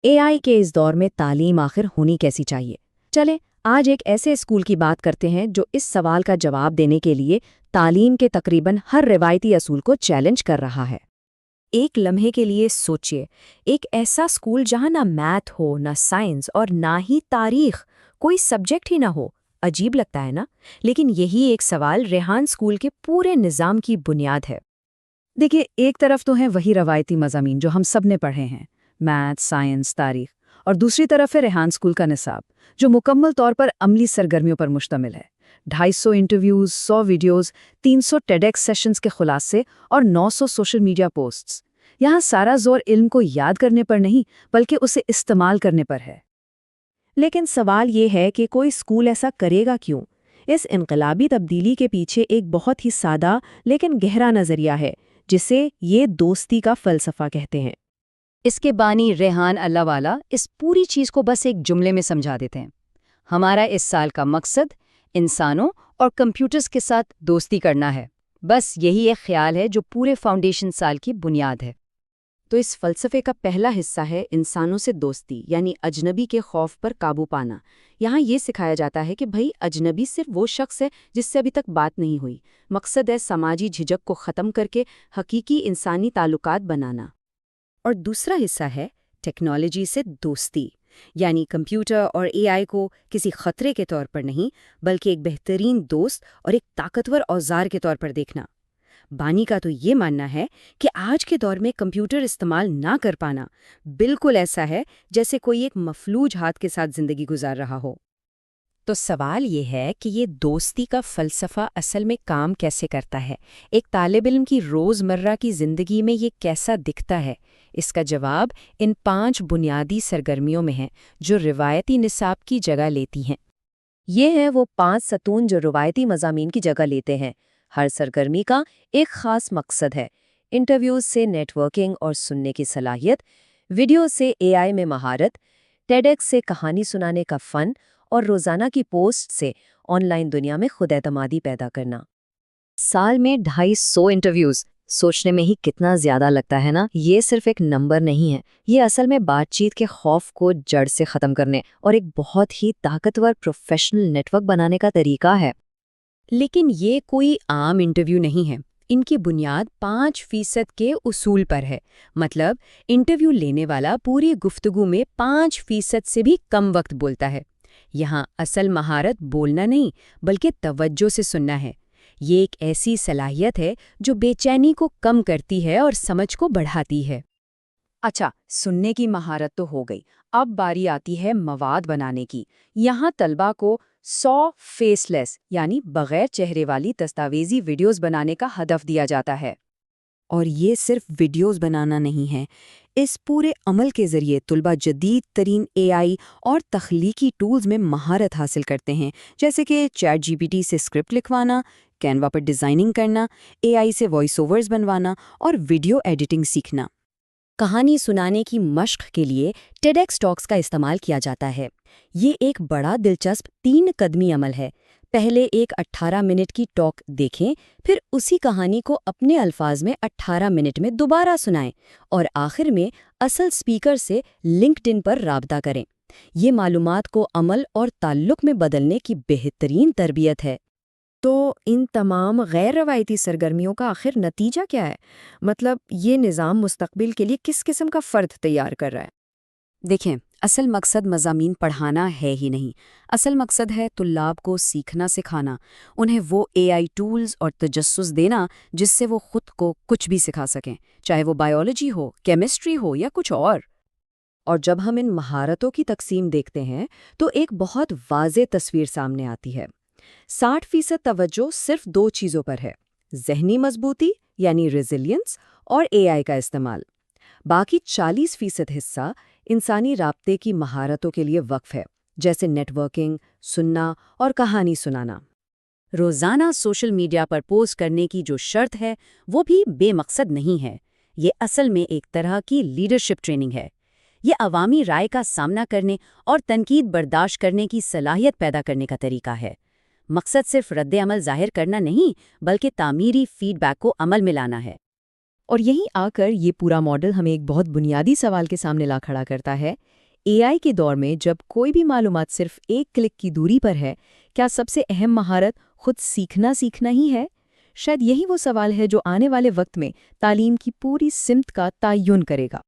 AI کے اس دور میں تعلیم آخر ہونی کیسی چاہیے؟ چلیں آج ایک ایسے اسکول کی بات کرتے ہیں جو اس سوال کا جواب دینے کے لیے تعلیم کے تقریباً ہر روایتی اصول کو چیلنج کر رہا ہے۔ ایک لمحے کے لیے سوچئے، ایک ایسا اسکول جہاں نہ میتھ ہو، نہ سائنس اور نہ ہی تاریخ، کوئی سبجیکٹ ہی نہ ہو۔ عجیب لگتا ہے نا؟ لیکن یہی ایک سوال ریحان اسکول کے پورے نظام کی بنیاد ہے۔ دیکھیے، ایک طرف تو ہیں وہی روایتی مضامین جو ہم سب نے پڑھے ہیں، میتھ، سائنس، تاریخ، اور دوسری طرف ہے ریحان اسکول کا نصاب، جو مکمل طور پر عملی سرگرمیوں پر مشتمل ہے۔ 250 انٹرویوز، 100 ویڈیوز، 300 ٹیڈیکس سیشنز کے خلاصے اور 900 سوشل میڈیا پوسٹس۔ یہاں سارا زور علم کو یاد کرنے پر نہیں، بلکہ اسے استعمال کرنے پر ہے۔ لیکن سوال یہ ہے کہ کوئی اسکول ایسا کرے گا کیوں؟ اس انقلابی تبدیلی کے پیچھے ایک بہت ہی سادہ لیکن گہرا نظریہ ہے، جسے یہ دوستی کا فلسفہ کہتے ہیں۔ اس کے بانی ریحان اللہ والا اس پوری چیز کو بس ایک جملے میں سمجھا دیتے ہیں۔ ہمارا اس سال کا مقصد انسانوں اور کمپیوٹرز کے ساتھ دوستی کرنا ہے۔ بس یہی ایک خیال ہے جو پورے فاؤنڈیشن سال کی بنیاد ہے۔ تو اس فلسفے کا پہلا حصہ ہے انسانوں سے دوستی، یعنی اجنبی کے خوف پر قابو پانا۔ یہاں یہ سکھایا جاتا ہے کہ بھئی اجنبی صرف وہ شخص ہے جس سے ابھی تک بات نہیں ہوئی۔ مقصد ہے سماجی جھجک کو ختم کر کے حقیقی انسانی تعلقات بنانا۔ اور دوسرا حصہ ہے ٹیکنالوجی سے دوستی، یعنی کمپیوٹر اور AI کو کسی خطرے کے طور پر نہیں، بلکہ ایک بہترین دوست اور ایک طاقتور اوزار کے طور پر دیکھنا۔ بانی کا تو یہ ماننا ہے کہ آج کے دور میں کمپیوٹر استعمال نہ کر پانا بالکل ایسا ہے جیسے کوئی ایک مفلوج ہاتھ کے ساتھ زندگی گزار رہا ہو۔ تو سوال یہ ہے کہ یہ دوستی کا فلسفہ اصل میں کام کیسے کرتا ہے؟ ایک طالب علم کی روزمرہ کی زندگی میں یہ کیسا دکھتا ہے؟ اس کا جواب ان 5 بنیادی سرگرمیوں میں ہے جو روایتی نصاب کی جگہ لیتی ہیں۔ یہ ہیں وہ 5 ستون جو روایتی مضامین کی جگہ لیتے ہیں۔ ہر سرگرمی کا ایک خاص مقصد ہے۔ انٹرویوز سے نیٹ ورکنگ اور سننے کی صلاحیت، ویڈیو سے AI میں مہارت، ٹیڈیکس سے کہانی سنانے کا فن، اور روزانہ کی پوسٹ سے آن لائن دنیا میں خود اعتمادی پیدا کرنا۔ سال میں 250 انٹرویوز، سوچنے میں ہی کتنا زیادہ لگتا ہے نا؟ یہ صرف ایک نمبر نہیں ہے، یہ اصل میں بات چیت کے خوف کو جڑ سے ختم کرنے اور ایک بہت ہی طاقتور پروفیشنل نیٹ ورک بنانے کا طریقہ ہے۔ لیکن یہ کوئی عام انٹرویو نہیں ہے۔ ان کی بنیاد 5% کے اصول پر ہے۔ مطلب انٹرویو لینے والا پوری گفتگو میں 5% سے بھی کم وقت بولتا ہے۔ یہاں اصل مہارت بولنا نہیں، بلکہ توجہ سے سننا ہے۔ یہ ایک ایسی صلاحیت ہے جو بے چینی کو کم کرتی ہے اور سمجھ کو بڑھاتی ہے۔ اچھا، سننے کی مہارت تو ہو گئی، اب باری آتی ہے مواد بنانے کی۔ یہاں طلبہ کو 100 فیس لیس یعنی بغیر چہرے والی دستاویزی ویڈیوز بنانے کا ہدف دیا جاتا ہے۔ اور یہ صرف ویڈیوز بنانا نہیں ہے، اس پورے عمل کے ذریعے طلبہ جدید ترین AI اور تخلیقی ٹولز میں مہارت حاصل کرتے ہیں، جیسے کہ چیٹ GPT سے اسکرپٹ لکھوانا، کینوا پر ڈیزائننگ کرنا، AI سے وائس اوورز بنوانا اور ویڈیو ایڈیٹنگ سیکھنا۔ کہانی سنانے کی مشق کے لیے ٹیڈیکس ٹاکس کا استعمال کیا جاتا ہے۔ یہ ایک بڑا دلچسپ 3 قدمی عمل ہے۔ پہلے ایک 18 منٹ کی ٹاک دیکھیں، پھر اسی کہانی کو اپنے الفاظ میں 18 منٹ میں دوبارہ سنائیں، اور آخر میں اصل سپیکر سے لنکڈ ان پر رابطہ کریں۔ یہ معلومات کو عمل اور تعلق میں بدلنے کی بہترین تربیت ہے۔ تو ان تمام غیر روایتی سرگرمیوں کا آخر نتیجہ کیا ہے؟ مطلب یہ نظام مستقبل کے لیے کس قسم کا فرد تیار کر رہا ہے؟ دیکھیں، اصل مقصد مضامین پڑھانا ہے ہی نہیں، اصل مقصد ہے طلاب کو سیکھنا سکھانا، انہیں وہ AI ٹولز اور تجسس دینا جس سے وہ خود کو کچھ بھی سکھا سکیں، چاہے وہ بائیولوجی ہو، کیمسٹری ہو یا کچھ اور۔ اور جب ہم ان مہارتوں کی تقسیم دیکھتے ہیں تو ایک بہت واضح تصویر سامنے آتی ہے۔ 60% توجہ صرف 2 چیزوں پر ہے: ذہنی مضبوطی یعنی ریزیلینس اور AI کا استعمال۔ باقی 40% حصہ انسانی رابطے کی مہارتوں کے لیے وقف ہے، جیسے نیٹ ورکنگ، سننا اور کہانی سنانا۔ روزانہ سوشل میڈیا پر پوسٹ کرنے کی جو شرط ہے وہ بھی بے مقصد نہیں ہے۔ یہ اصل میں ایک طرح کی لیڈرشپ ٹریننگ ہے۔ یہ عوامی رائے کا سامنا کرنے اور تنقید برداشت کرنے کی صلاحیت پیدا کرنے کا طریقہ ہے۔ مقصد صرف رد عمل ظاہر کرنا نہیں، بلکہ تعمیری فیڈ بیک کو عمل میں لانا ہے۔ اور یہیں آ کر یہ پورا ماڈل ہمیں ایک بہت بنیادی سوال کے سامنے لا کھڑا کرتا ہے، اے آئی کے دور میں جب کوئی بھی معلومات صرف ایک کلک کی دوری پر ہے، کیا سب سے اہم مہارت خود سیکھنا ہی ہے؟ شاید یہی وہ سوال ہے جو آنے والے وقت میں تعلیم کی پوری سمت کا تعین کرے گا۔